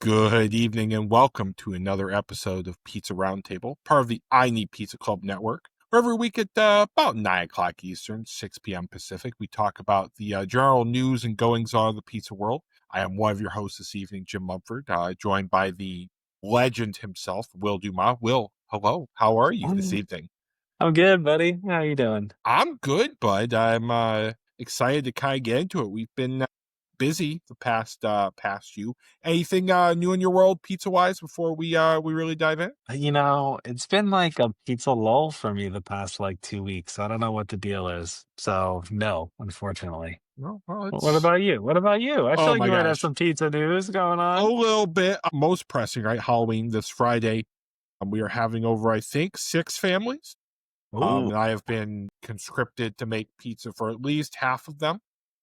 Good evening and welcome to another episode of Pizza Roundtable, part of the I Need Pizza Club network, where every week at about 9 o'clock Eastern, 6 p.m. Pacific, we talk about the general news and goings-on of the pizza world. I am one of your hosts this evening, Jim Mumford, joined by the legend himself, Will Dumas. Will, hello. How are you this evening? I'm good, buddy. How you doing? I'm good, bud. I'm excited to kind of get into it. We've been busy the past few. Anything new in your world pizza wise before we really dive in? It's been like a pizza lull for me the past like 2 weeks. So I don't know what the deal is. So no, unfortunately. Well, What it's about you? What about you? I feel oh like my you might have gosh, some pizza news going a on. little bit most pressing, right? Halloween this Friday. We are having over, I think, 6 families. Ooh, And I have been conscripted to make pizza for at least half of them.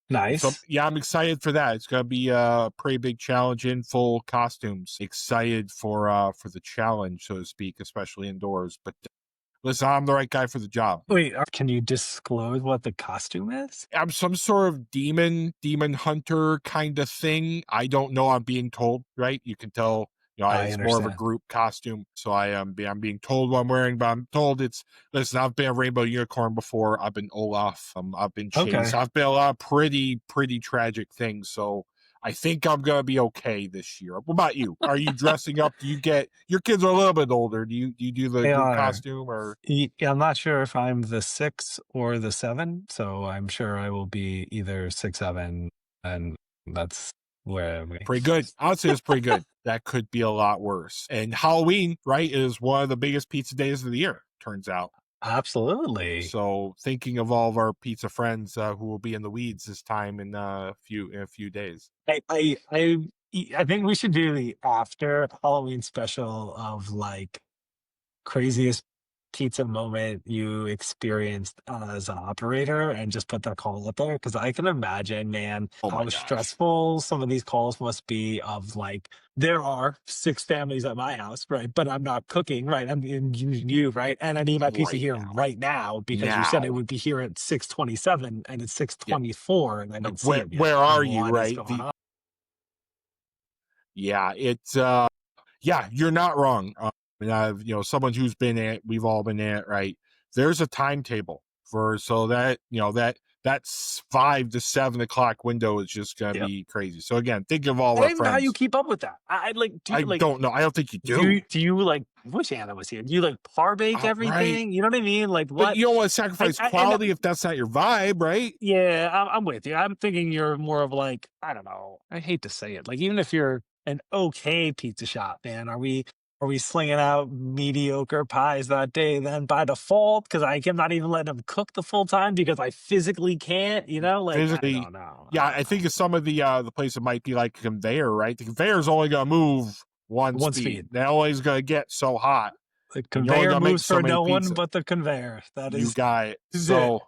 So nice. yeah, I'm excited for that. It's gonna be a pretty big challenge in full costumes. Excited for the challenge, so to speak, especially indoors. But listen, I'm the right guy for the job. Wait, can you disclose what the costume is? I'm some sort of demon hunter kind of thing. I don't know. I'm being told, right? You can tell, I it's more of a understand. group costume. So I'm being told what I'm wearing, but I'm told listen, I've been a rainbow unicorn before. I've been Olaf. I've been chased. Okay. I've been a lot of pretty tragic things. So I think I'm going to be okay this year. What about you? Are you dressing up? Do you get, your kids are a little bit older. Do you do the They group are. costume or? Yeah, I'm not sure if I'm the 6 or the 7, so I'm sure I will be either 6, 7, and that's where I'm Pretty good. Honestly, it's pretty good. That could be a lot worse. And Halloween, right, is one of the biggest pizza days of the year, turns out. Absolutely. So thinking of all of our pizza friends who will be in the weeds this time in a few days. I think we should do the after Halloween special of like craziest pizza moment you experienced as an operator and just put that call up there because I can imagine, man, Oh my how gosh. stressful some of these calls must be of like there are 6 families at my house, right? But I'm not cooking, right? I'm in you, right? And I need my pizza Right here now. right now because you said it Now. would be here at 6:27 and it's Yeah. 6:24 and I Like don't see it yet. where are you, What is right? going on? Yeah, it's yeah, you're not wrong. And I've, someone who's been at, we've all been at, right? There's a timetable for, so that, that's 5 to 7 o'clock window is just gonna Yep. be crazy. So again, think of all I our don't even know how you friends. keep up with that. I like do you I like don't know. I don't think you Do you do. do you, like I wish Anna was here. Do you, like, par bake Right. everything? You know what I mean? Like, But what? you don't want to sacrifice I and quality if that's not your vibe, right? yeah, I'm with you. I'm thinking you're more of, like, I don't know, I hate to say it, like, even if you're an okay pizza shop, man, are we slinging out mediocre pies that day then by default? Because I'm not even letting them cook the full time because I physically can't, you know? Like, I Physically, don't know. I yeah, don't I think know. of some of the places might be like a conveyor, right? The conveyor's only gonna move one One speed. speed. They're always gonna get so hot, The and you're only conveyor gonna make moves so for many no one pizza. but the conveyor. That You is got it. it. So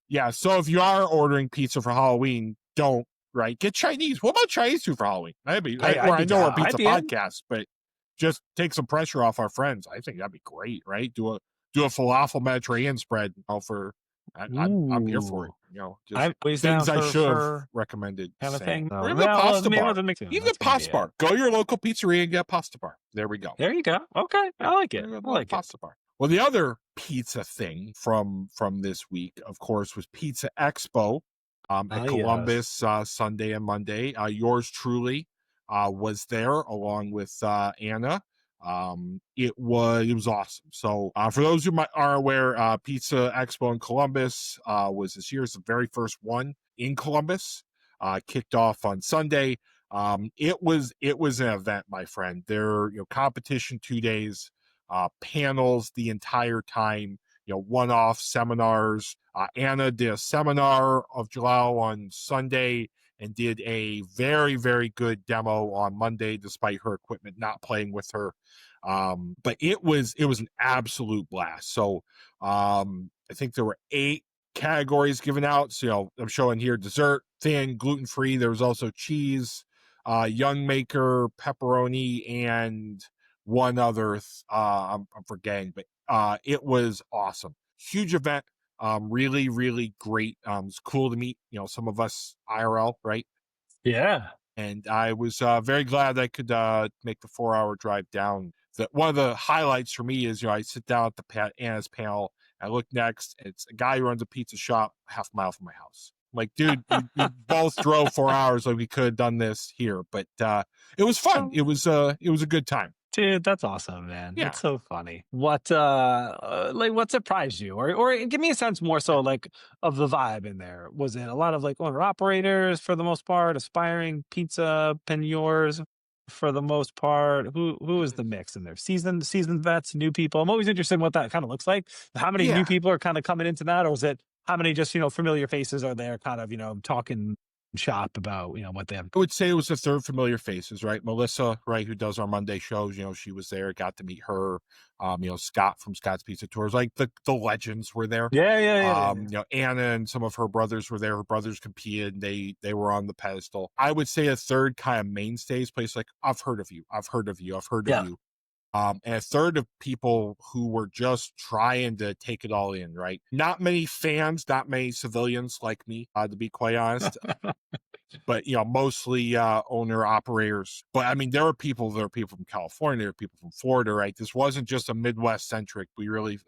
yeah, so if you are ordering pizza for Halloween, don't, right? Get Chinese. What about Chinese food for Halloween? I'd I be know we're a down. I'd pizza be in. podcast, but just take some pressure off our friends. I think that'd be great, right? Do a falafel Mediterranean spread. For I'm here for it. Ooh. Just I'm always down things I should have for recommended kind of saying. thing. Or So, even a well, pasta maybe bar. with a mix. Even a That's gonna be pasta it. bar. Go to your local pizzeria and get a pasta bar. There we go. There you go. Okay, I like it. I I love like it. pasta bar. Well, the other pizza thing from this week, of course, was Pizza Expo at Ah, yes. Columbus Sunday and Monday. Yours truly was there along with Anna. It was awesome. So for those who are aware, Pizza Expo in Columbus was this year's the very first one in Columbus. Kicked off on Sunday. It was an event, my friend. There, competition 2 days, panels the entire time, one-off seminars. Anna did a seminar of gelato on Sunday and did a very, very good demo on Monday, despite her equipment not playing with her. But it was an absolute blast. So I think there were 8 categories given out. So I'm showing here dessert, thin, gluten-free. There was also cheese, young maker, pepperoni, and one other I'm forgetting, but it was awesome. Huge event. Really, really great. It's cool to meet, some of us IRL, right? Yeah. and I was very glad I could make the 4 hour drive down. One of the highlights for me is, I sit down at the Anna's panel. I look next, it's a guy who runs a pizza shop half a mile from my house. I'm like, dude, we both drove 4 hours. Like we could have done this here, but it was fun. It was a good time. Dude, that's awesome, man. Yeah. That's so funny. Like, what surprised you? Or give me a sense more so, like, of the vibe in there. Was it a lot of, like, owner-operators for the most part, aspiring pizzapreneurs for the most part? Who is the mix in there? Seasoned vets, new people? I'm always interested in what that kinda looks like. How many new Yeah. people are kinda coming into that, or is it how many just, familiar faces are there kind of, talking shop about, what they have? I would say it was the third familiar faces, right? Melissa, right, who does our Monday shows, she was there, got to meet her. Scott from Scott's Pizza Tours, like the legends were there. Yeah, yeah, yeah, yeah, yeah. Anna and some of her brothers were there. Her brothers competed. They were on the pedestal. I would say a third kind of mainstays place, like I've heard of you, I've heard of you, I've heard of Yeah. you. And a third of people who were just trying to take it all in, right? Not many fans, not many civilians like me, to be quite honest, but mostly owner operators. But I mean, there were people from California, there were people from Florida, right? This wasn't just a Midwest centric. We really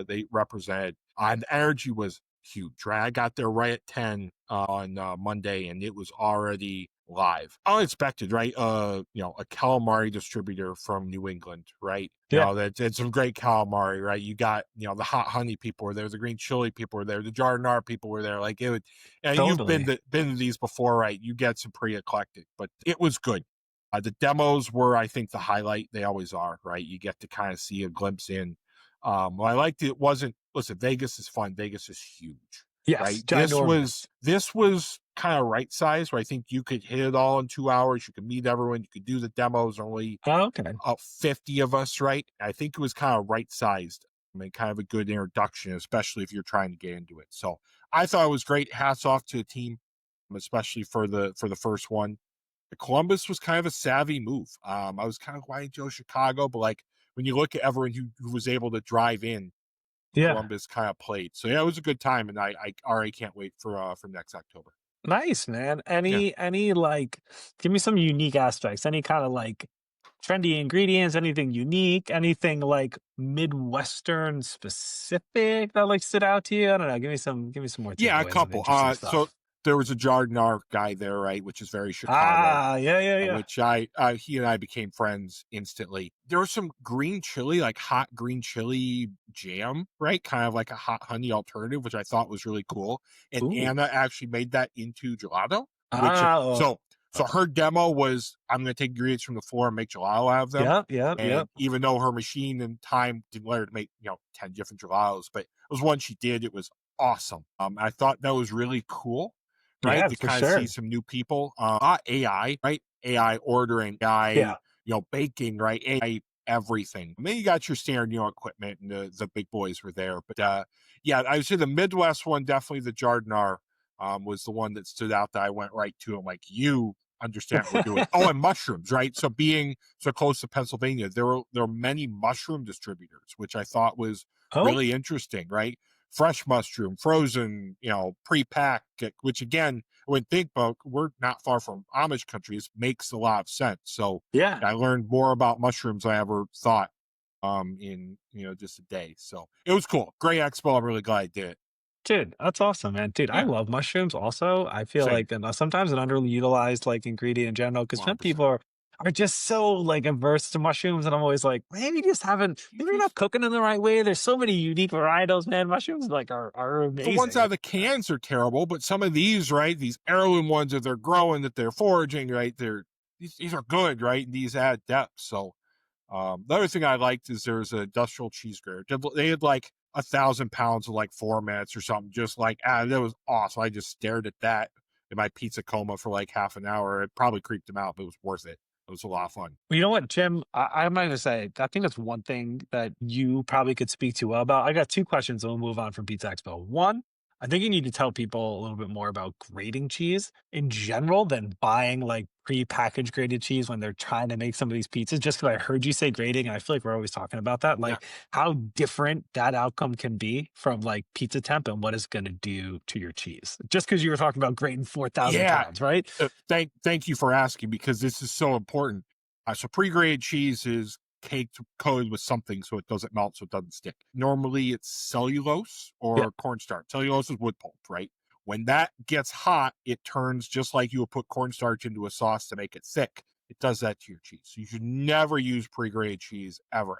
they represented, and the energy was huge, right? I got there right at 10 on Monday, and it was already live. Unexpected, right? A calamari distributor from New England, right? Yeah, That's some great calamari, right? You got, the hot honey people were there, the green chili people were there, the giardiniera people were there. Like it would, and you've totally. been to these before, right? You get some pretty eclectic, but it was good. The demos were, I think, the highlight. They always are, right? You get to kind of see a glimpse in. Well, I liked it. Wasn't Listen, Vegas is fun. Vegas is huge, Yes, right? This ginormous. was this was kind of right size, where I think you could hit it all in 2 hours. You could meet everyone. You could do the demos. Only Oh, okay. 50 of us, right? I think it was kind of right sized. I mean, kind of a good introduction, especially if you're trying to get into it. So I thought it was great. Hats off to the team, especially for the first one. Columbus was kind of a savvy move. I was kind of wanting Joe Chicago, but like when you look at everyone who was able to drive in, Yeah. Columbus kind of played. So yeah, it was a good time, and I already can't wait for next October. Nice, man. Yeah. Any, like, give me some unique aspects, any kinda, like, trendy ingredients, anything unique, anything, like, Midwestern specific that, like, stood out to you? I don't know, give me some more Yeah, a takeaways of couple. interesting So stuff. there was a Jardinart guy there, right, which is very Chicago, Ah, yeah, yeah, yeah. which he and I became friends instantly. There was some green chili, like hot green chili jam, right, kind of like a hot honey alternative, which I thought was really cool. And Ooh. Anna actually made that into gelato, which Ah, oh, so her demo was, I'm going to take ingredients from the floor and make gelato out of them. yep, yep, And yep. even though her machine and time didn't let her make 10 different gelatos, but it was one she did. It was awesome. I thought that was really cool, right? Yeah, To for kind of see sure. some new people. AI, right? AI ordering, AI, Yeah. baking, right? AI everything. I mean, you got your standard, equipment, and the big boys were there. But yeah, I would say the Midwest one, definitely the Jardinar, was the one that stood out that I went right to. I'm like, you understand what we're doing. Oh, and mushrooms, right? So being so close to Pennsylvania, there were many mushroom distributors, which I thought was Oh, really interesting, right? Fresh mushroom, frozen, pre-packed, which again, when think about, we're not far from Amish countries, makes a lot of sense. So yeah. I learned more about mushrooms than I ever thought in just a day. So it was cool. Great expo. I'm really glad I did it. Dude, that's awesome, man. Dude, I Yeah, love mushrooms also. I feel same. like sometimes an underutilized, like, ingredient in general, because some 100%. people are just so, like, averse to mushrooms, and I'm always like, maybe just haven't You maybe you're not just cooking in the right way. There's so many unique varietals, man. Mushrooms, like, are The ones out amazing. of the cans are terrible, but some of these, right? These heirloom ones that they're growing, that they're foraging, right? These are good, right? And these add depth. So the other thing I liked is there's an industrial cheese grater. They had like 1,000 pounds of like 4 minutes or something. Just like that was awesome. I just stared at that in my pizza coma for like half an hour. It probably creeped him out, but it was worth it. It was a lot of fun. Well, you know what, Jim? I'm not gonna say. I think that's one thing that you probably could speak to well about. I got two questions, and we'll move on from Pizza Expo. One, I think you need to tell people a little bit more about grating cheese in general than buying like pre-packaged grated cheese when they're trying to make some of these pizzas. Just because I heard you say grating, and I feel like we're always talking about that, Yeah. like how different that outcome can be from like pizza temp and what it's going to do to your cheese. Just because you were talking about grating 4,000 Yeah. pounds, right? Thank you for asking because this is so important. So pre-grated cheese is caked coated with something so it doesn't melt, so it doesn't stick. Normally it's cellulose Yeah. or cornstarch. Cellulose is wood pulp, right? When that gets hot, it turns just like you would put cornstarch into a sauce to make it thick. It does that to your cheese. So you should never use pre-grated cheese ever,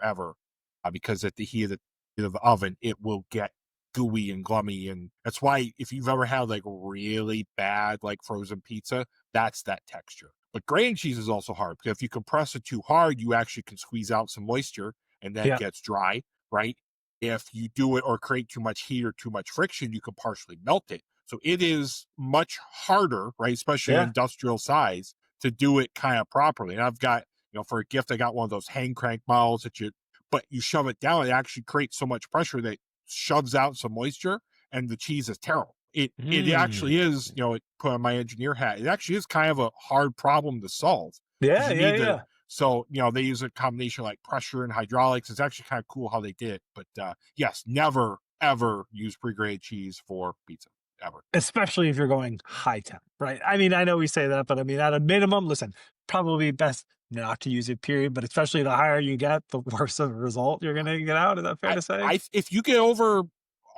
because at the heat of the oven, it will get gooey and glummy, and that's why if you've ever had like really bad like frozen pizza, that's that texture. But grating cheese is also hard because if you compress it too hard, you actually can squeeze out some moisture and then it Yeah. gets dry, right? If you do it or create too much heat or too much friction, you can partially melt it. So it is much harder, right? Especially in Yeah. industrial size to do it kind of properly. And I've got, for a gift, I got one of those hang crank models but you shove it down, it actually creates so much pressure that shoves out some moisture and the cheese is terrible. It Mm. actually is, put on my engineer hat. It actually is kind of a hard problem to solve because Yeah. you Yeah. need to. Yeah. So they use a combination like pressure and hydraulics. It's actually kind of cool how they did it. But yes, never ever use pre-grade cheese for pizza ever. Especially if you're going high temp, right? I mean, I know we say that, but I mean, at a minimum, listen, probably best not to use it, period. But especially the higher you get, the worse of a result you're going to get out. Is that fair to say? If you get over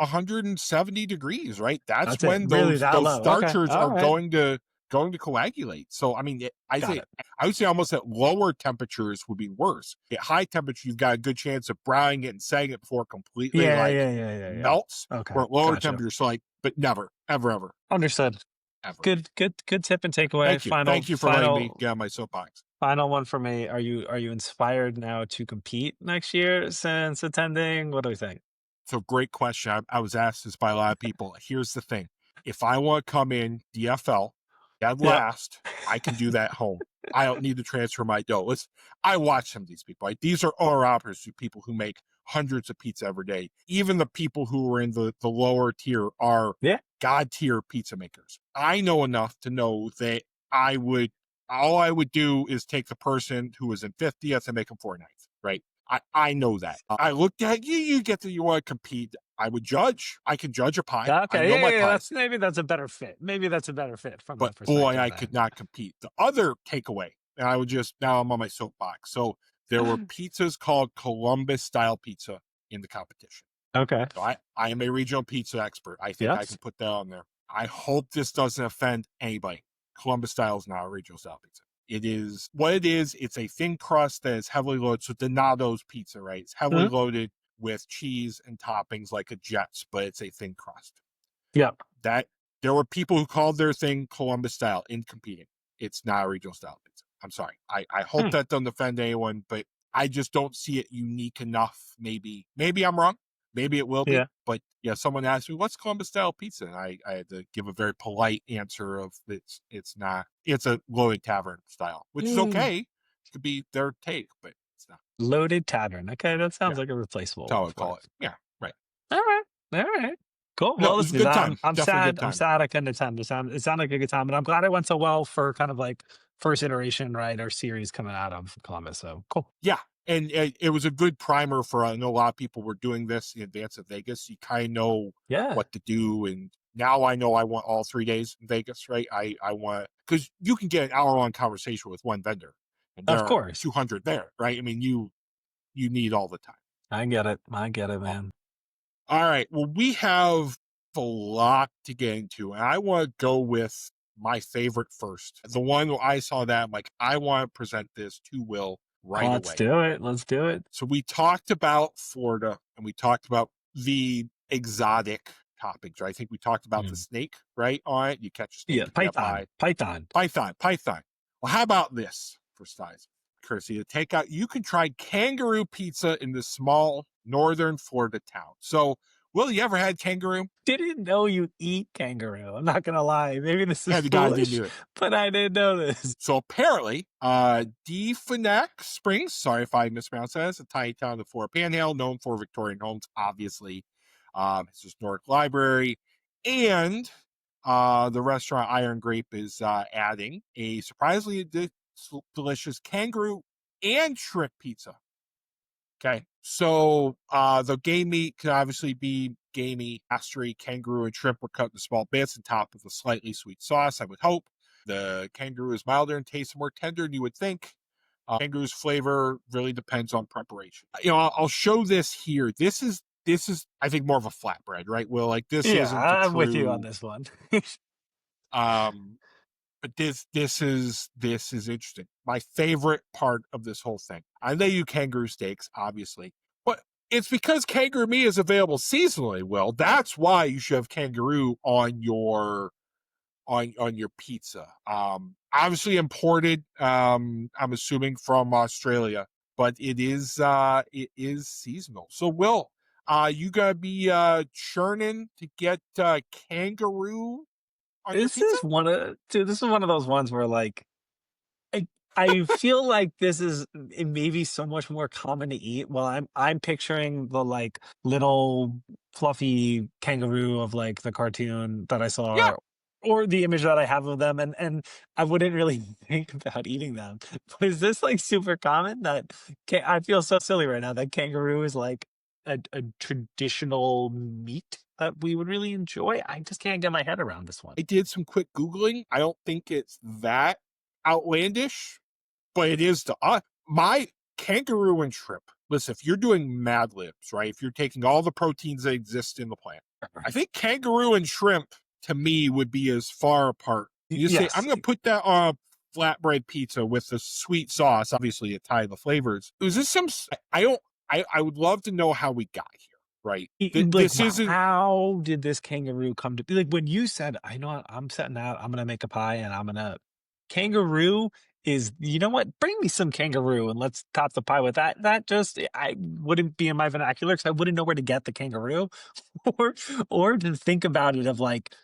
170 degrees, right? That's That's it. when Really that those low. Okay. starchers All are right. going to coagulate. So I mean, Got it. I would say almost at lower temperatures would be worse. At high temperature, you've got a good chance of browning it and setting it before it completely Yeah. like Yeah. Yeah. Yeah. Yeah. melts. Okay. Or at lower Gotcha. temperatures, so like, but never, ever, Understood. ever. Good tip and takeaway. Thank you for letting me get on my soapbox. Final one for me. Are you inspired now to compete next year since attending? What do we think? So great question. I was asked this by a lot of people. Here's the thing. If I want to come in DFL dead Yep. last, I can do that at home. I don't need to transfer my dough. I watch some of these people. Right? These are owner operators, people who make hundreds of pizza every day. Even the people who are in the lower tier are Yeah. god tier pizza makers. I know enough to know that I would all I would do is take the person who was in 50th and make them 49th, right? I know that. I looked at you, you want to compete. I would judge. I can judge a pie. I Okay. know Yeah, my yeah, yeah. pies, Maybe that's a better fit. Maybe that's a better fit from but the boy, perspective I could then. not compete. The other takeaway, and now I'm on my soapbox. So there were pizzas called Columbus style pizza in the competition. Okay. So I am a regional pizza expert. I think Yep. I can put that on there. I hope this doesn't offend anybody. Columbus style is not a regional style pizza. It is what it is. It's a thin crust that is heavily loaded. So Donato's pizza, right? It's heavily Mhm. loaded with cheese and toppings like a Jets, but it's a thin crust. Yep. That there were people who called their thing Columbus style in competing. It's not a regional style pizza. I'm sorry. I hope Hmm. that doesn't offend anyone, but I just don't see it unique enough. Maybe I'm wrong. Maybe it will be. Yeah. But yeah, someone asked me, what's Columbus style pizza? And I had to give a very polite answer of it's not, it's a loaded tavern style, which is Mm. okay. It could be their take, but it's not. Loaded Tavern. Okay, that Yeah. sounds like a That's replaceable how I one would for call it. it. Yeah. Right. All right. All right. Cool. No, Well, it was a listen, good I'm time. I'm Definitely a sad. good I'm time. sad I couldn't attend. It sounded like a good time, and I'm glad it went so well for kind of like first iteration, right? Our series coming out of Columbus. So cool. Yeah, and it was a good primer for I know a lot of people were doing this in advance of Vegas. You kind of know Yeah. what to do, and now I know I want all 3 days in Vegas, right? I want because you can get an hour-long conversation with one vendor, and there Of are course. 200 there, right? I mean, you need all the time. I get it. I get it, Uh, man. All right, well, we have a lot to get into, and I want to go with my favorite first. The one where I saw that, I'm like, I want to present this to Will right Let's away. do it. Let's do it. So we talked about Florida and we talked about the exotic toppings, right? I think we talked about the Mm. snake, right? On it. You catch a snake Yeah. and get Python. by. Python. Python. Well, how about this for size? Courtesy to take out, you can try kangaroo pizza in this small northern Florida town. So, Will, you ever had kangaroo? Didn't know you eat kangaroo. I'm not gonna lie. Maybe this is Yeah, the guy didn't foolish, do it. but I didn't know this. So apparently, Defanac Springs, sorry if I mispronounced that, it's a tiny town in the Florida Panhandle, known for Victorian homes, obviously. It's historic library. And the restaurant Iron Grape is adding a surprisingly delicious kangaroo and shrimp pizza. Okay. So the game meat can obviously be gamey, pastry, kangaroo, and shrimp were cut into small bits and topped with a slightly sweet sauce, I would hope. The kangaroo is milder and tastes more tender than you would think. Kangaroo's flavor really depends on preparation. I'll show this here. This is I think more of a flatbread, right? Well, like this Yeah, isn't the I'm with you on true this one. um but this is interesting. My favorite part of this whole thing. I know you kangaroo steaks, obviously, but it's because kangaroo meat is available seasonally. Well, that's why you should have kangaroo on your pizza. Obviously imported. I'm assuming from Australia, but it is seasonal. So, Will, you gotta be churning to get kangaroo on your This pizza? is one of dude, this is one of those ones where, like, I I feel like this is it may be so much more common to eat. Well, I'm picturing the, like, little fluffy kangaroo of, like, the cartoon that I Yeah, saw or the image that I have of them, and I wouldn't really think about eating them. But is this, like, super common that I feel so silly right now that kangaroo is, like, a traditional meat that we would really enjoy? I just can't get my head around this one. I did some quick Googling. I don't think it's that outlandish, but it is to us. My kangaroo and shrimp. Listen, if you're doing Mad Libs, right? If you're taking all the proteins that exist in the plant, I think kangaroo and shrimp to me would be as far apart. You just say, I'm Yes. going to put that on a flatbread pizza with the sweet sauce, obviously to tie the flavors. Was this some? I don't. I would love to know how we got here. Right. Like, This isn't. how did this kangaroo come to be? Like, when you said, "I know what, I'm setting out, I'm gonna make a pie and I'm gonna" kangaroo is, you know what? Bring me some kangaroo and let's top the pie with that. That just I wouldn't be in my vernacular because I wouldn't know where to get the kangaroo or to think about it of, like,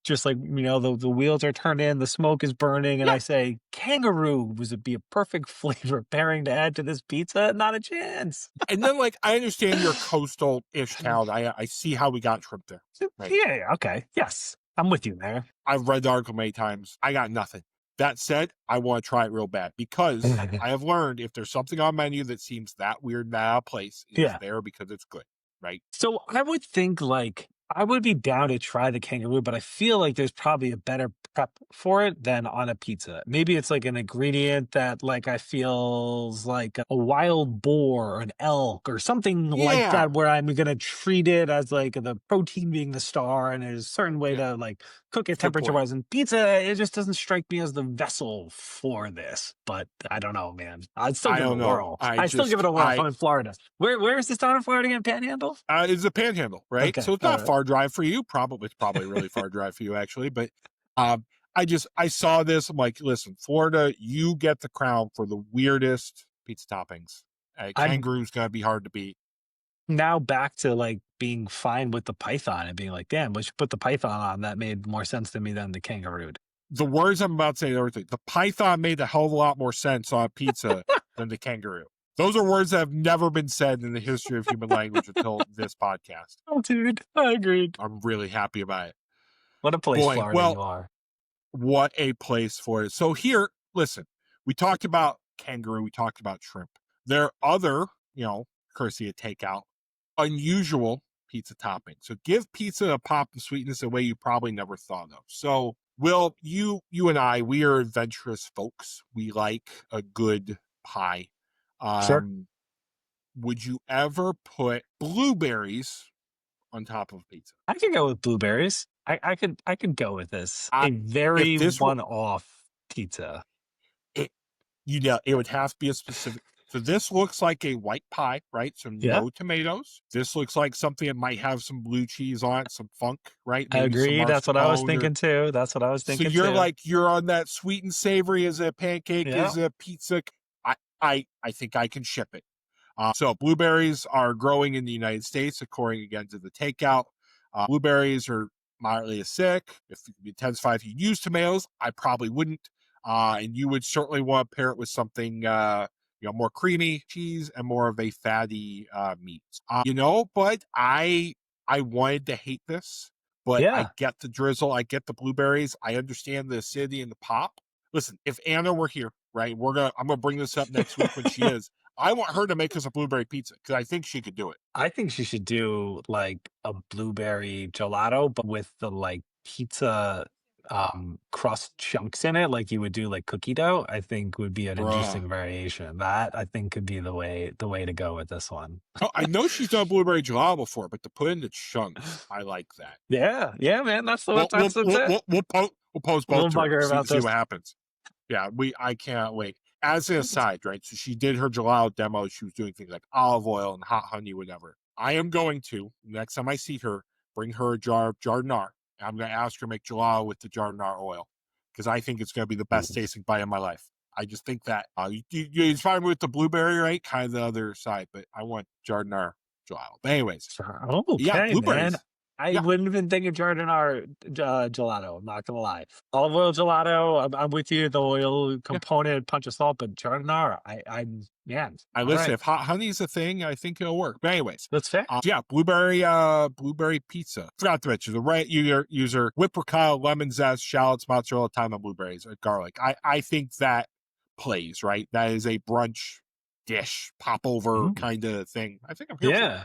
just like, the wheels are turned in, the smoke is burning, and Yeah. I say, "Kangaroo would be a perfect flavor pairing to add to this pizza." Not a chance. And then, like, I understand your coastal-ish town. I see how we got shrimp there. Right. Yeah, yeah, okay. Yes. I'm with you there. I've read the article many times. I got nothing. That said, I want to try it real bad because I have learned if there's something on menu that seems that weird and out of place, it is Yeah. there because it's good. Right. So I would think, like, I would be down to try the kangaroo, but I feel like there's probably a better prep for it than on a pizza. Maybe it's like an ingredient that, like, I feels like a wild boar or an elk or something like Yeah. that, where I'm gonna treat it as, like, the protein being the star, and there's a certain way Yeah. to, like, cook it It's a good point. temperature-wise. And pizza, it just doesn't strike me as the vessel for this. But I don't know, man. I'd still I give it a don't know. whirl. I I still give just it a whirl if I'm in Florida. Where is this down in Florida again? Panhandle? it's a panhandle, right? Okay, So it's not a alright. far drive for you. Probably it's probably a really far drive for you actually, but I saw this. I'm like, listen, Florida, you get the crown for the weirdest pizza toppings. I'm Kangaroo's gonna be hard to beat. now back to, like, being fine with the python and being like, "Damn, we should put the python on." That made more sense to me than the kangaroo. The words I'm about to say, everything. The python made a hell of a lot more sense on pizza than the kangaroo. Those are words that have never been said in the history of human language until this podcast. Oh, dude, I agreed. I'm really happy about it. What a place, Boy, Florida, well, you are. what a place for it. So here, listen, we talked about kangaroo, we talked about shrimp. There are other, courtesy of takeout, unusual pizza toppings. So give pizza a pop of sweetness a way you probably never thought of. So Will, you and I, we are adventurous folks. We like a good pie. Sure. Um, would you ever put blueberries on top of pizza? I could go with blueberries. I could go with this. I, A if very this were one-off pizza. it, it would have to be a specific. So this looks like a white pie, right? So Yeah, no tomatoes. This looks like something that might have some blue cheese on it, some funk, right? I Maybe some agree, that's what I was mascarpone or thinking too. That's what I was so thinking you're too. like you're on that sweet and savory as a pancake, Yeah. as a pizza. I think I can ship it. So blueberries are growing in the United States, according again to the takeout. Blueberries are moderately acidic. If you intensify, if you use tomatoes, I probably wouldn't. And you would certainly want to pair it with something more creamy cheese and more of a fatty meat. But I wanted to hate this, but I Yeah. get the drizzle, I get the blueberries, I understand the acidity and the pop. Listen, if Anna were here, right, I'm gonna bring this up next week when she is. I want her to make us a blueberry pizza because I think she could do it. I think she should do like a blueberry gelato, but with the like pizza crust chunks in it, like you would do like cookie dough. I think would be an Bruh. interesting variation. That I think could be the way to go with this one. Oh, I know she's done blueberry gelato before, but to put in the chunks, I like that. Yeah, yeah, man. That's the We'll we'll that's we'll it. we'll, we'll, po- we'll post both We'll to bug her. her about See this. what happens. Yeah, I can't wait. As an aside, right? So she did her gelato demo. She was doing things like olive oil and hot honey, whatever. I am going to next time I see her, bring her a jar of giardiniera. I'm going to ask her to make gelato with the giardiniera oil because I think it's going to be the best tasting bite of my life. I just think that you inspired me with the blueberry, right? Kind of the other side, but I want giardiniera gelato. But anyways, So, yeah, okay, man. blueberries. I Yeah, wouldn't have been thinking giardiniera gelato. I'm not gonna lie. Olive oil gelato. I'm with you. The oil yeah. component, punch of salt, but giardiniera. I'm man. I All listen. right, If hot honey is a thing, I think it'll work. But anyways, that's fair. yeah, blueberry pizza. Forgot to mention the right user whipped ricotta, lemon zest, shallots, mozzarella, thyme, and blueberries, garlic. I think that plays right. That is a brunch dish, pop over Mm, kind of thing. I think I'm here for it. yeah.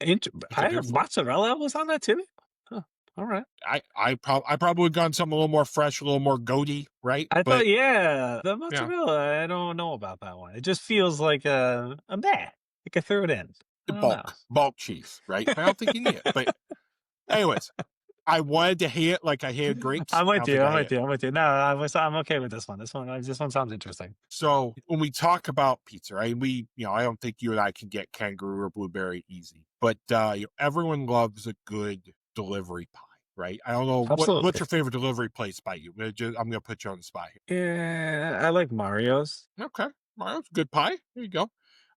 I think I I'm here for it. mozzarella was on that too. Huh, all right. I probably would have gone something a little more fresh, a little more goaty, right? I thought, But yeah, the yeah, mozzarella. I don't know about that one. It just feels like a meh. I could throw it in. I don't know. bulk cheese, right? But I don't think you need it. But anyways, I wanted to hate it like I hated grapes. I'm I with don't you. think I'm I hate with it. you. I'm with you. No, I'm okay with this one. This one sounds interesting. So when we talk about pizza, right? I don't think you and I can get kangaroo or blueberry easy, but everyone loves a good delivery pie, right? I don't know what's Absolutely. your favorite delivery place by you. I'm gonna put you on the spot Yeah, I like Mario's. here. Okay, Mario's good pie. There you go.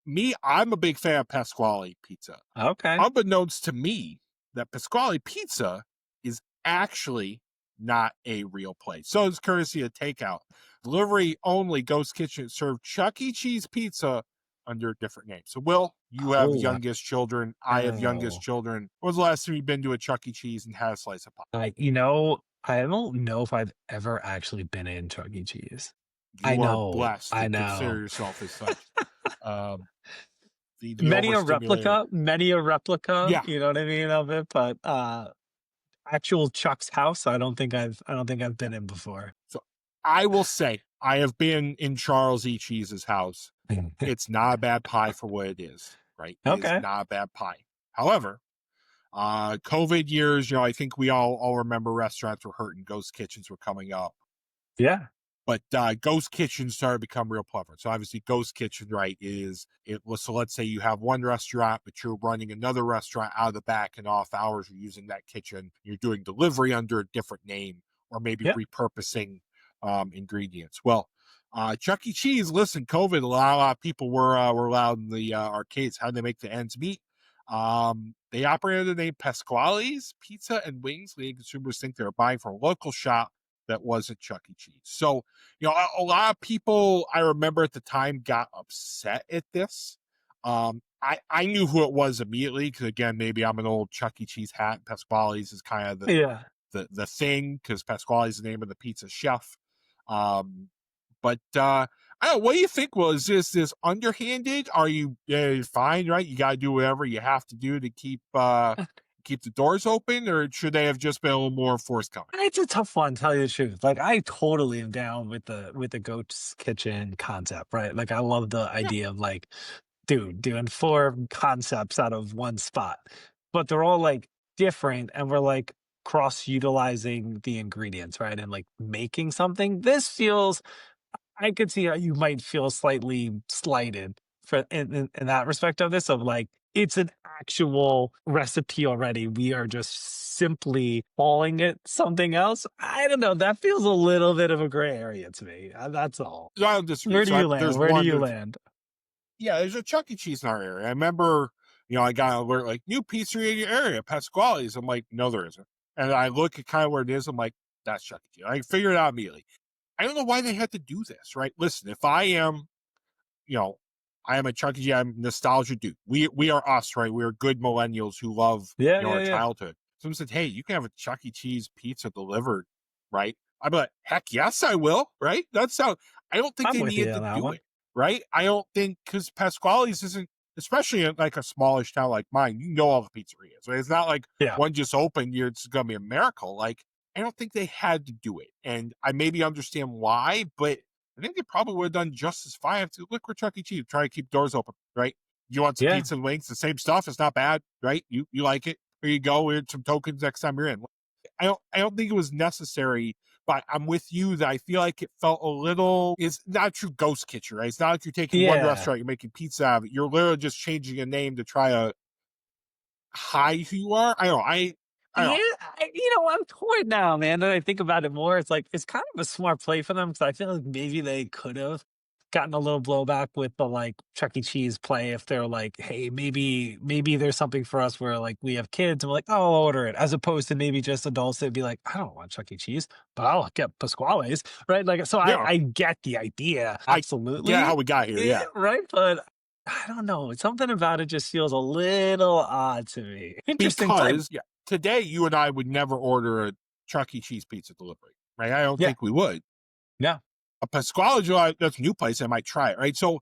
Me, I'm a big fan of Pasquale pizza. Okay. Unbeknownst to me, that Pasquale Pizza is actually not a real place. So it's courtesy of takeout. Delivery only Ghost Kitchen served Chuck E. Cheese pizza under a different name. So, Will, you have Oh, youngest children. I have youngest wow. children. When was the last time you've been to a Chuck E. Cheese and had a slice of pie? I don't know if I've ever actually been in Chuck E. Cheese. I You are know. blessed I to consider know. yourself as such. Um, the Many a overstimulator. replica, many a replica, Yeah. you know what I mean, of it, but, actual Chuck's house, I don't think I've been in before. So I will say I have been in Charles E. Cheese's house. It's not a bad pie for what it is, right? It is Okay. not a bad pie. However, COVID years, I think we all remember restaurants were hurting, ghost kitchens were coming up. Yeah. But ghost kitchens started to become real prevalent. So obviously, ghost kitchen, right, is it was so let's say you have one restaurant, but you're running another restaurant out of the back and off hours, you're using that kitchen, you're doing delivery under a different name, or maybe Yeah. repurposing ingredients. Well, Chuck E. Cheese, listen, COVID, a lot of people were allowed in the arcades. How did they make the ends meet? They operated under the name Pasquale's Pizza and Wings, leading consumers think they were buying from a local shop that wasn't Chuck E. Cheese. So, a lot of people I remember at the time got upset at this. I knew who it was immediately because again, maybe I'm an old Chuck E. Cheese hat. Pasquale's is kind of Yeah. the thing because Pasquale is the name of the pizza chef. Um, but I don't know. What do you think? Well, is this underhanded? Are you fine? Right, you got to do whatever you have to do to keep the doors open, or should they have just been a little more forthcoming? It's a tough one, tell you the truth. Like, I totally am down with the ghost kitchen concept, right? Like, I love the Yeah, idea of, like, dude, doing 4 concepts out of 1 spot, but they're all, like, different, and we're, like, cross-utilizing the ingredients, right, and, like, making something. This feels I could see how you might feel slightly slighted for in that respect of this, of, like, it's an actual recipe already. We are just simply calling it something else. I don't know, that feels a little bit of a gray area to me, that's all. I don't disagree. Where do So you land? there's Where do one. you land? There's a Chuck E. Cheese in our area. I remember, I got an alert like new pizzeria in your area, Pasquale's. I'm like, no, there isn't. And I look at kind of where it is. I'm like, that's Chuck E. Cheese. I figured it out immediately. I don't know why they had to do this, right? Listen, if I am, you know, I am a Chuck E. Cheese. I'm a nostalgia dude. We are us, right? We are good millennials who love Yeah, our yeah, yeah. childhood. Someone said, "Hey, you can have a Chuck E. Cheese pizza delivered," right? I'd be like, "Heck yes, I will." Right? That's how. I don't think I'm they with you needed on to that do one. it, right? I don't think because Pasquale's isn't, especially in like a smallish town like mine. You know all the pizzerias, right? It's not like Yeah. one just opened. It's gonna be a miracle. Like I don't think they had to do it, and I maybe understand why, but I think they probably would have done just as fine. To look, we're Chuck E. Cheese, try to keep doors open, right? You want some Yeah. pizza and wings, the same stuff. It's not bad, right? You like it. Here you go. Here's some tokens next time you're in. I don't think it was necessary, but I'm with you that I feel like it felt a little. It's not a true ghost kitchen, right? It's not like you're taking one Yeah. restaurant, you're making pizza out of it. You're literally just changing a name to try to hide who you are. I don't know. I don't Yeah, know. I'm torn now, man. That I think about it more, it's like it's kind of a smart play for them because I feel like maybe they could have gotten a little blowback with the like Chuck E. Cheese play if they're like, hey, maybe there's something for us where like we have kids and we're like, oh, I'll order it, as opposed to maybe just adults that'd be like, I don't want Chuck E. Cheese, but I'll get Pasquale's, right? Like, so I Yeah, I get the idea, I get how absolutely, we got here. Yeah, right, but. I don't know. Something about it just feels a little odd to me. Interesting play. because yeah, today you and I would never order a Chuck E. Cheese pizza delivery, right? I don't Yeah. think we would. Yeah. A Pasquale, that's a new place. I might try it, right? So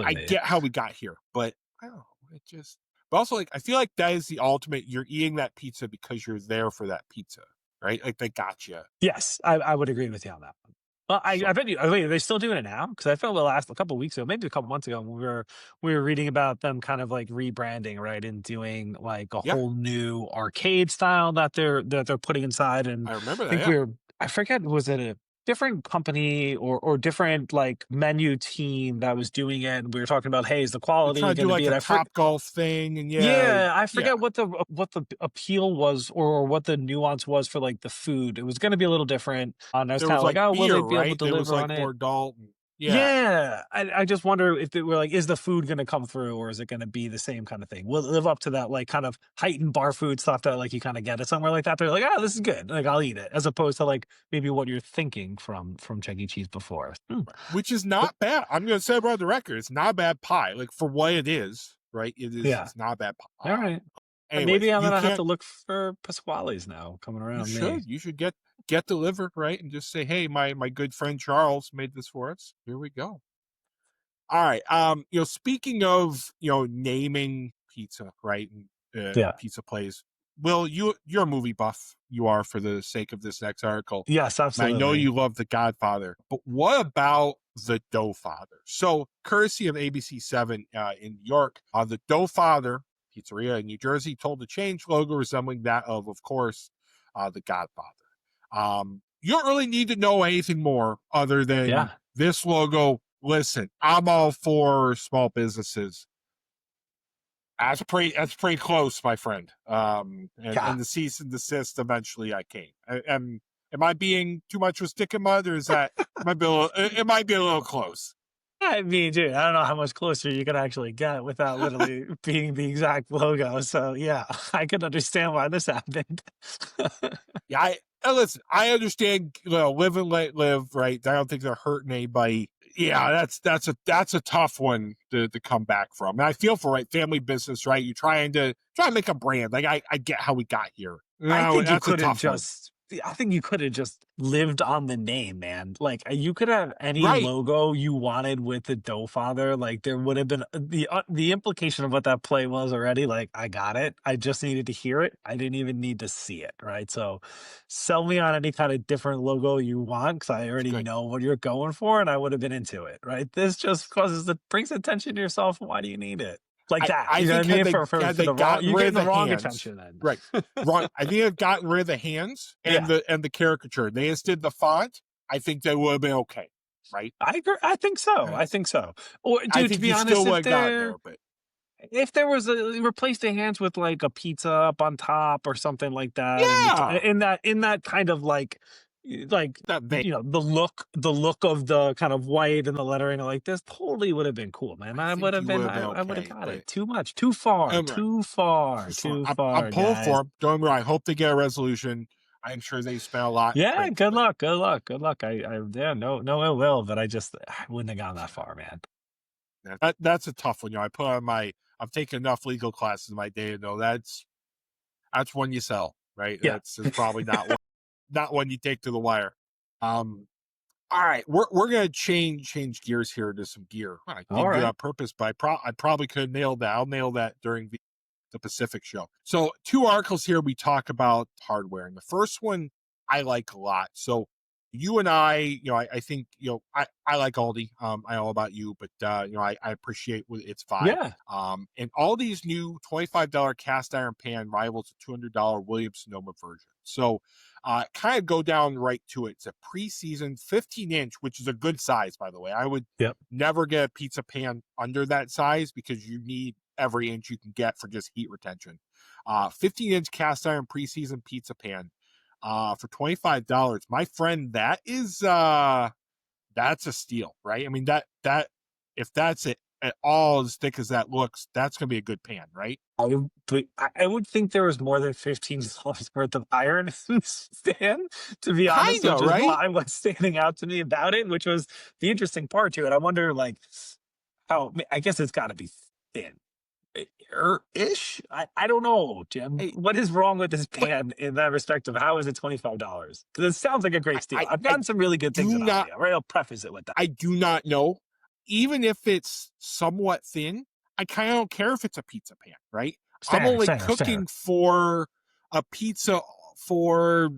I Absolutely. get how we got here, but I don't know. It just, but also like I feel like that is the ultimate. You're eating that pizza because you're there for that pizza, right? Like they got you. Yes, I would agree with you on that one. Well, I So bet you. Wait, are they still doing it now? Because I felt the last a couple weeks ago, maybe a couple months ago, when we were reading about them kind of like rebranding, right, and doing like a yeah, whole new arcade style that they're putting inside. And I remember I that. think Yeah, I forget, was it a different company or different like menu team that was doing it? And we were talking about, hey, is the they're quality trying to going do to like be? a And Top Golf thing, and yeah, yeah, I yeah, forget what the appeal was or what the nuance was for, like, the food. It was gonna be a little different, and I was there kinda was like, like "Oh, will beer, they be able right? to There was deliver like on it?" more adult, and yeah, Yeah, I just wonder if they were like, "Is the food gonna come through, or is it gonna be the same kinda thing? Will it live up to that, like, kind of heightened bar food stuff that, like, you kinda get at somewhere like that?" They're like, "Oh, this is good, like, I'll eat it," as opposed to, like, maybe what you're thinking from Chuck E. Cheese before. which is But not bad. I'm gonna say about the record, it's not a bad pie. Like for what it is, right? It is. yeah, It's not a bad pie. alright. Anyways, Maybe I'm you gonna have can't. to look for Pasquale's now coming You around May. should. You should get delivered, right? And just say, "Hey, my good friend Charles made this for us. Here we go." All right. Speaking of, naming pizza, right? And Yeah. pizza plays. Will, you're a movie buff. You are for the sake of this next article. Yes, And I know absolutely. you love The Godfather, but what about The Dough Father? So, courtesy of ABC 7 in New York, The Dough Father Pizzeria in New Jersey told the change logo resembling that of course, The Godfather. You don't really need to know anything more other than Yeah. this logo. Listen, I'm all for small businesses. That's pretty close, my friend. And Yeah. the cease and desist eventually I came. Am I being too much of a stick in mud, or is that it might be a little close? I mean, dude, I don't know how much closer you could actually get without literally being the exact logo. So yeah, I could understand why this happened. Yeah, listen. I understand. Live and let live. Right. I don't think they're hurting anybody. Yeah, that's a tough one to come back from. And I feel for right family business. Right, you're trying to make a brand. Like I get how we got here. I No, think you that's a could have tough one. just I think you could have just lived on the name, man. Like, you could have any Right. logo you wanted with the Dough Father. Like, there would have been the implication of what that play was already. Like, I got it. I just needed to hear it. I didn't even need to see it. Right. So, sell me on any kind of different logo you want because I It's already good. know what you're going for, and I would have been into it. Right. This just brings attention to yourself. Why do you need it? Like that. I You know what I think mean? For had they the wrong, gotten you're rid getting of the the wrong hands, attention then. right, wrong. I think they've gotten rid of the hands and Yeah. the caricature. They just did the font. I think they would have been okay, right? I agree. I think so. I That's- think so. Or, I dude, to think be you still honest, would have gotten there, but if there was a replace the hands with like a pizza up on top or something like that, and yeah, in that kind of like that they. the look of the kind of white and the lettering like this totally would have been cool, man. I think you would have been I would have okay, got but it. Too much, too far, I'm right. too far, So too I'm far, pulling guys. for them. Don't get me wrong. I hope they get a resolution. I'm sure they spent a lot in Yeah, print, good but luck, good luck, good luck. Yeah, no ill will, but I wouldn't have gone that far, man. That's a tough one. I put on I've taken enough legal classes in my day to know that's one you sell, right? Yeah. That's probably not one you take to the wire. Um, all right, we're gonna change gears here to some gear. I All didn't do that right. on purpose, but I probably could have nailed that. I'll nail that during the Pacific show. So two articles here we talk about hardware, and the first one I like a lot. So you and I think I like Aldi. I don't know about you, but I appreciate its vibe. Yeah. And all these new $25 cast iron pan rivals a $200 Williams Sonoma version. So kind of go down right to it. It's a preseason 15-inch, which is a good size, by the way. I would Yep. never get a pizza pan under that size because you need every inch you can get for just heat retention. 15-inch cast iron preseason pizza pan for $25. My friend, that's a steal, right? I mean, that if that's it at all as thick as that looks, that's gonna be a good pan, right? I would think there was more than $15 worth of iron in this stand, to be honest, Kinda, which is right? why what's standing out to me about it, which was the interesting part to it. I wonder, like, I guess it's got to be thin, ish. I don't know, Jim. Hey, What is wrong with this but pan in that respect of how is it $25? Because it sounds like a great steal. I've I gotten some really good things do at not Aldi. All right, I'll preface it with that. I do not know. Even if it's somewhat thin, I kind of don't care if it's a pizza pan, right? I'm Fair, only fair, fair. cooking for a pizza for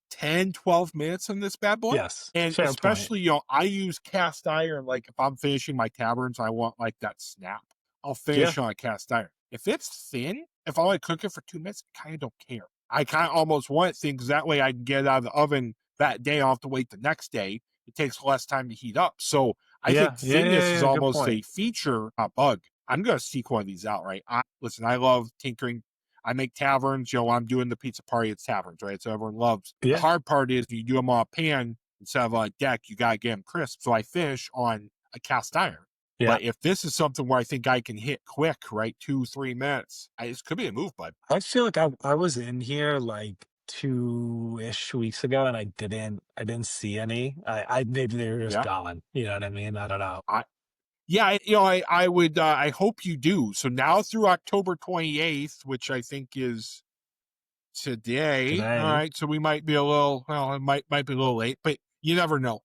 10, 12 minutes in this bad boy. Yes, And fair point. especially, I use cast iron. Like if I'm finishing my taverns, I want like that snap. I'll Yeah, finish on a cast iron. If it's thin, if I only cook it for 2 minutes, I kind of don't care. I kind of almost want it thin because that way I can get it out of the oven that day. I don't have to wait the next day. It takes less time to heat up. So I yeah, think yeah, yeah, thinness is yeah. Good almost point. a feature, a bug. I'm gonna seek one of these out, right? Listen, I love tinkering. I make taverns. I'm doing the pizza party at taverns, right? So everyone loves. The Yeah, hard part is you do them on a pan instead of on a deck. You gotta get them crisp. So I fish on a cast iron. yeah. But if this is something where I think I can hit quick, right, 2, 3 minutes, this could be a move, bud. I feel like I was in here like 2-ish weeks ago and I didn't see any. I maybe they were just Yeah. gone. You know what I mean? I don't know. I yeah, I would I hope you do. So now through October 28th, which I think is today. All Today. right, so we might be a little well, it might be a little late, but you never know.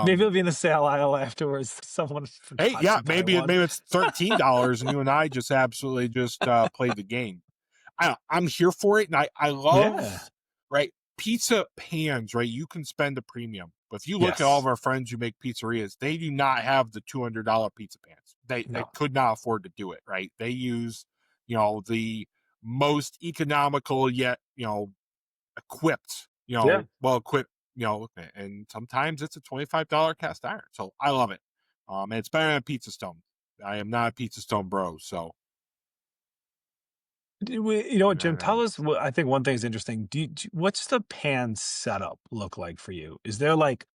Maybe Um it'll be in the sale aisle afterwards. Someone hey, forgot yeah, to buy maybe one. it's $13 and you and I just absolutely just played the game. I'm here for it, and I Yeah. love right pizza pans. Right, you can spend a premium, but if you look at all of Yes. our friends who make pizzerias, they do not have the $200 pizza pans. They No. could not afford to do it. Right, they use the most economical yet equipped, Yeah. well equipped, and sometimes it's a $25 cast iron. So I love it. And it's better than a pizza stone. I am not a pizza stone bro, so You know what, Jim? Tell um, us what I think one thing is interesting. What's the pan setup look like for you? Is there like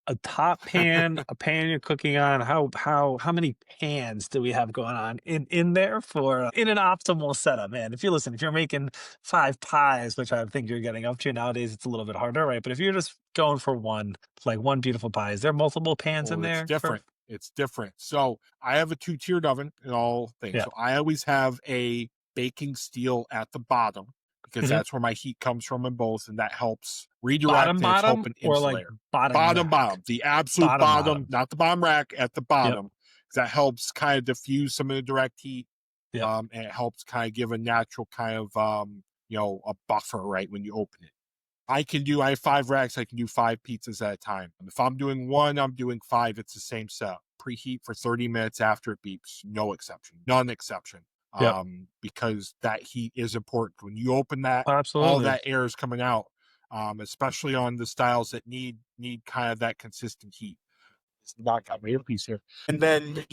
a top pan, a pan you're cooking on? How many pans do we have going on in there for in an optimal setup, man? If you're making 5 pies, which I think you're getting up to nowadays, it's a little bit harder, right? But if you're just going for one, like one beautiful pie, is there multiple pans in well, it's there for? different. It's different. So I have a two-tiered oven in all things. Yeah. So I always have a baking steel at the bottom because Mhm. that's where my heat comes from in both, and that helps redirect Bottom, and it's bottom, helping or like insulate. bottom Bottom, rack? bottom, the absolute Bottom, bottom, bottom. not the bottom rack, at the Yep. bottom. That helps kind of diffuse some of the direct heat. Yep. And it helps kind of give a natural kind of a buffer right when you open it. I have 5 racks. I can do 5 pizzas at a time. If I'm doing one, I'm doing 5. It's the same setup. Preheat for 30 minutes after it beeps. No exception. None exception. Yep. Because that heat is important. When you open that, all Absolutely. that air is coming out. Especially on the styles that need kind of that consistent heat. It's not got my earpiece here. And then,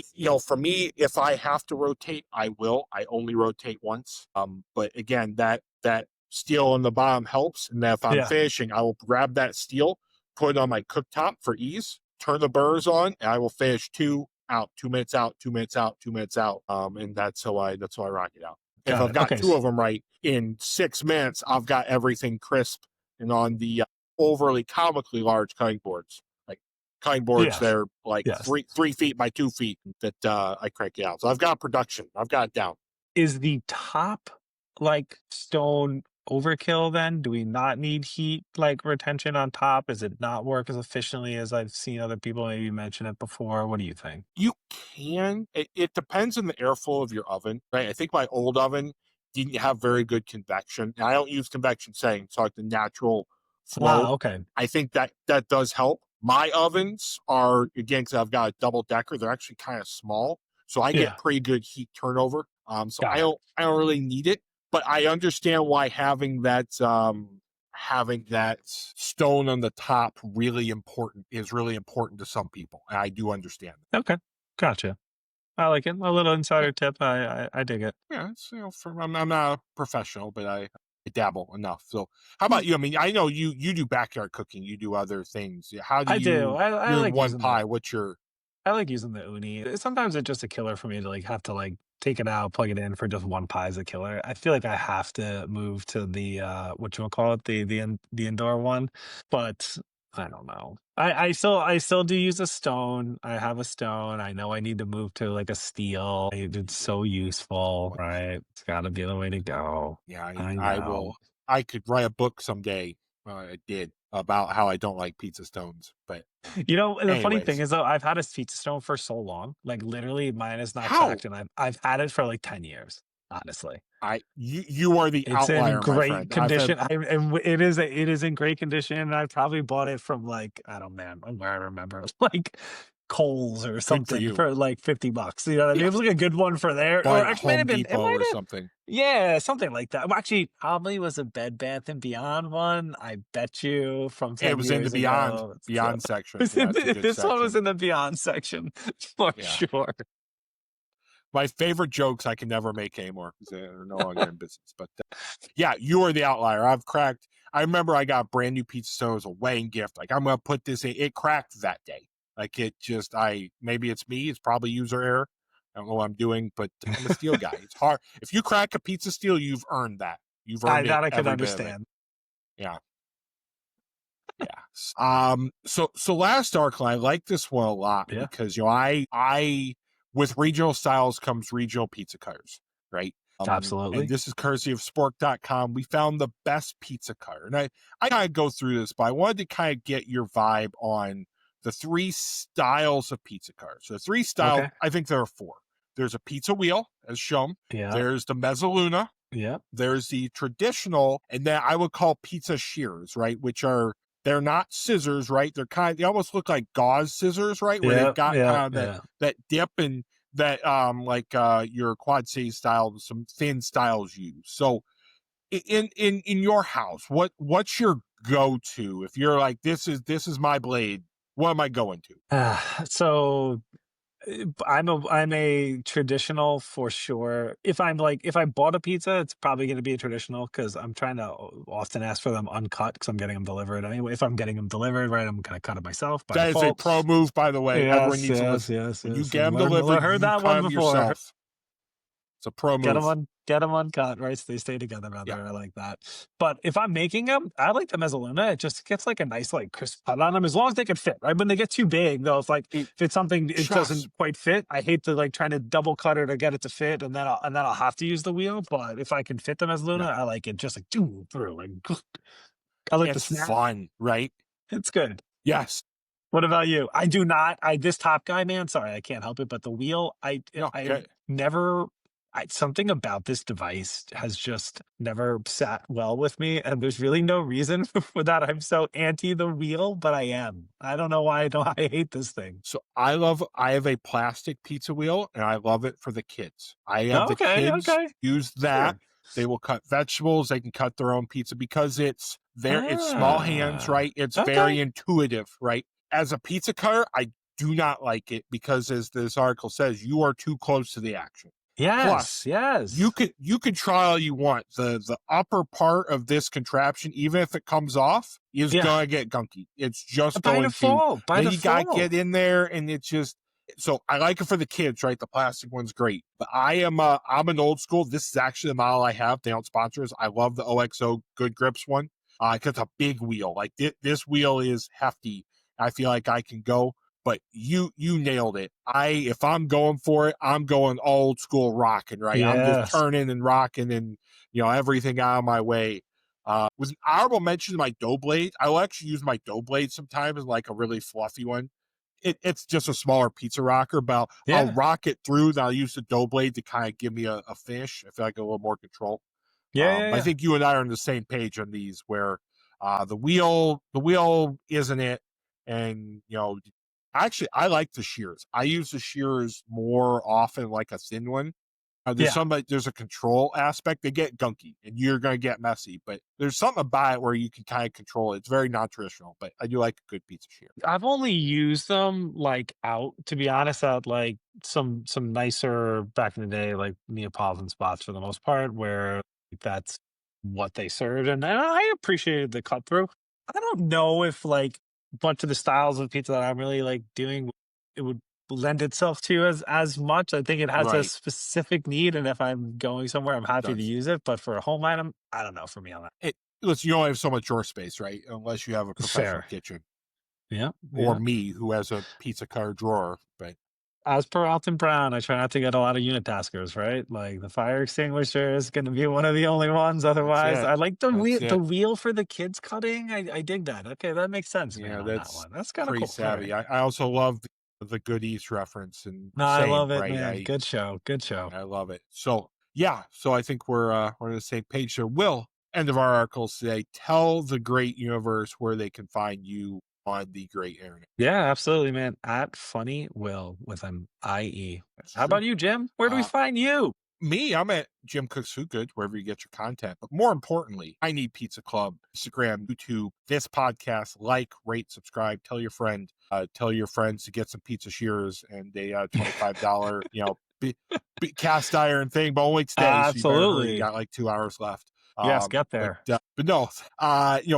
for me, if I have to rotate, I will. I only rotate once. But again, that steel on the bottom helps. And then if I'm Yeah. finishing, I will grab that steel, put it on my cooktop for ease, turn the burners on, and I will finish 2 minutes out, 2 minutes out, 2 minutes out. And that's how I rock it out. If Got I've it. got Okay. two of them right in 6 minutes, I've got everything crisp and on the overly comically large cutting boards. Like cutting boards Yes. there like Yes. 3 feet by 2 feet that I crank it out. So I've got production. I've got it down. Is the top, like, stone overkill then? Do we not need heat, like, retention on top? Does it not work as efficiently as I've seen other people maybe mention it before? What do you think? You can. It depends on the airflow of your oven, right? I think my old oven didn't have very good convection. And I don't use convection setting, so like the natural flow. Ah, okay. I think that does help. My ovens are, again, because I've got a double decker, they're actually kind of small, so I get Yeah, pretty good heat turnover. So I got it. don't really need it, but I understand why having that stone on the top is really important to some people, and I do understand that. Okay, gotcha. I like it. A little Yeah, insider tip. I dig it. yeah. It's, I'm not a professional, but I dabble enough. So, how Mm, about you? I mean, I know you do backyard cooking. You do other things. Yeah, how do I do. you? I You're in like one using the pie. What's your? I like using the uni. Sometimes it's just a killer for me to like have to like take it out, plug it in for just one pie is a killer. I feel like I have to move to the what you call it, the indoor one. But I don't know. I still do use a stone. I have a stone. I know I need to move to like a steel. It's so useful, right? It's gotta be the way to go. Yeah, I I know. will. I could write a book someday. I did about how I don't like pizza stones, but You know, the funny thing anyways, is though, I've had a pizza stone for so long. Like literally mine is not how cracked and I've had it for like 10 years, honestly. you are the It's in outlier, my great friend. I've had condition. It is in great condition. And I probably bought it from like, I don't man, where I remember like Kohl's or good for something you. for like $50. You know what I mean? Yeah, It was like a good one for there. bought Or it at actually might Home have been it Depot might or have something. yeah, something like that. Well, actually, probably was a Bed Bath and Beyond one. I bet you from It 10 was in the years Beyond ago. So Beyond section. Yeah, it's a good this one was section. in the Beyond section for Yeah, sure. my favorite jokes I can never make anymore because they're no longer in business. But yeah, you are the outlier. I've cracked. I remember I got a brand new pizza stone as a wedding gift. Like I'm gonna put this in. It cracked that day. Like it just maybe it's me. It's probably user error. I don't know what I'm doing, but I'm a steel guy. It's hard. If you crack a pizza steel, you've earned that. You've I earned it that I could every bit of it. understand. Yeah. Yeah. So last article, I like this one a lot Yeah, because I with regional styles comes regional pizza cutters, right? And absolutely. this is courtesy of spork.com. We found the best pizza cutter. And I kind of go through this, but I wanted to kind of get your vibe on the three styles of pizza cutters. So the three styles, Okay. I think there are four. There's a pizza wheel, as shown. Yeah. There's the mezzaluna. Yeah. There's the traditional, and then I would call pizza shears, right? Which are they're not scissors, right? They almost look like gauze scissors, right? Where they've Yeah. got Yeah. kind of that Yeah. that dip and that like your quad city style, some thin styles use. So in your house, what's your go to if you're like this is my blade? What am I going to? So I'm a traditional for sure. If I bought a pizza, it's probably going to be a traditional because I'm trying to often ask for them uncut because I'm getting them delivered anyway. If I'm getting them delivered, right, I'm going to cut it myself by That is a default. pro move, by the way. Everyone Yes, needs to yes, listen. yes, When you yes. get I've them delivered, heard you that cut one them before. yourself. It's a pro move. Get them uncut, right? So they stay together Yeah. rather. I like that. But if I'm making them, I like the mezzaluna. It just gets like a nice like crisp cut on them as long as they can fit, right? When they get too big, though, It if it's something it just doesn't quite fit, I hate to like trying to double cut it or get it to fit, and then I'll have to use the wheel. But if I can fit the yeah. mezzaluna, I like it just like through. Like I like the It's snap. fun, right? It's good. Yes. What about you? I do not. I this top guy, man. Sorry, I can't help it. But the wheel, No, I okay. never. Something about this device has just never sat well with me, and there's really no reason for that. I'm so anti the wheel, but I am. I don't know why. I don't. I hate this thing. So I have a plastic pizza wheel and I love it for the kids. I have the Okay, kids okay, use that. sure. They will cut vegetables. They can cut their own pizza because it's small hands, Ah, right? It's okay. very intuitive, right? As a pizza cutter, I do not like it because as this article says, you are too close to the action. Yes, Plus, yes. you could try all you want. The upper part of this contraption, even if it comes off, is Yeah, gonna get gunky. It's just by going to. default, by Then you gotta default. get in there, and it's just. So I like it for the kids, right? The plastic one's great, but I'm an old school. This is actually the model I have. They don't sponsor us. I love the OXO Good Grips one. Cause it's a big wheel. Like this wheel is hefty. I feel like I can go. But you nailed it. If I'm going for it, I'm going old school rocking, right? I'm just Yes. turning and rocking and everything out of my way. Was an honorable mention to my dough blade. I will actually use my dough blade sometimes, like a really fluffy one. It's just a smaller pizza rocker, but I'll Yeah. rock it through. Then I'll use the dough blade to kind of give me a finish. I feel like a little more control. Yeah. Yeah. I Yeah. think you and I are on the same page on these, where the wheel isn't it, and actually I like the shears. I use the shears more often, like a thin one. Yeah. There's a control aspect. They get gunky, and you're gonna get messy, but there's something about it where you can kind of control it. It's very non-traditional, but I do like a good pizza shear. I've only used them like out, to be honest, at like some nicer back in the day, like Neapolitan spots for the most part, where that's what they served, and I appreciated the cut through. I don't know if like a bunch of the styles of pizza that I'm really like doing, it would lend itself to as much. I think it has a Right, specific need, and if I'm going somewhere, I'm it happy to does. use it. But for a home item, I don't know for me on that. It Listen, you only have so much drawer space, right? Unless you have a professional Fair. kitchen, Yeah. or Yeah. me, who has a pizza cutter drawer. But As per Alton Brown, I try not to get a lot of unitaskers, right? Like, the fire extinguisher is gonna be one of the only ones, that's otherwise it. I like That's the it. wheel for the kids cutting, I dig that. Okay, that makes sense, man, Yeah, on that that's one. That's kinda pretty cool, alright. savvy. I also love the Good East reference, and No, I same, love it, right? man. I Good show, good show. I love it. So yeah, so I think we're on the same page. So Will, end of our articles today. Tell the great universe where they can find you on the great internet. Yeah, absolutely, man. At Funny Will with an IE. That's How about true. you, Jim? Where do we Uh, find you? Me, I'm at Jim Cooks Food Good, wherever you get your content. But more importantly, I Need Pizza Club, Instagram, YouTube, this podcast. Like, rate, subscribe, tell your friends to get some pizza shears and a $25, cast iron thing, but only today. So you better hurry. You Absolutely. got like 2 hours left. Yes, get there. But no,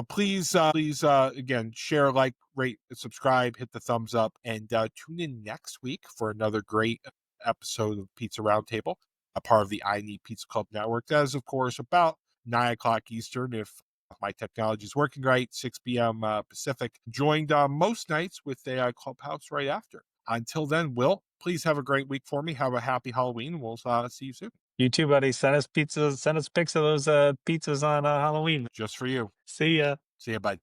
please, again, share, like, rate, subscribe, hit the thumbs up, and tune in next week for another great episode of Pizza Roundtable, a part of the I Need Pizza Club network. That is, of course, about 9 o'clock Eastern, if my technology is working right, 6 p.m. Pacific. Joined most nights with a clubhouse right after. Until then, Will, please have a great week for me. Have a happy Halloween. We'll see you soon. You too, buddy. Send us pizzas, send us pics of those, pizzas on, Halloween. Just for you. See ya. See you, bud.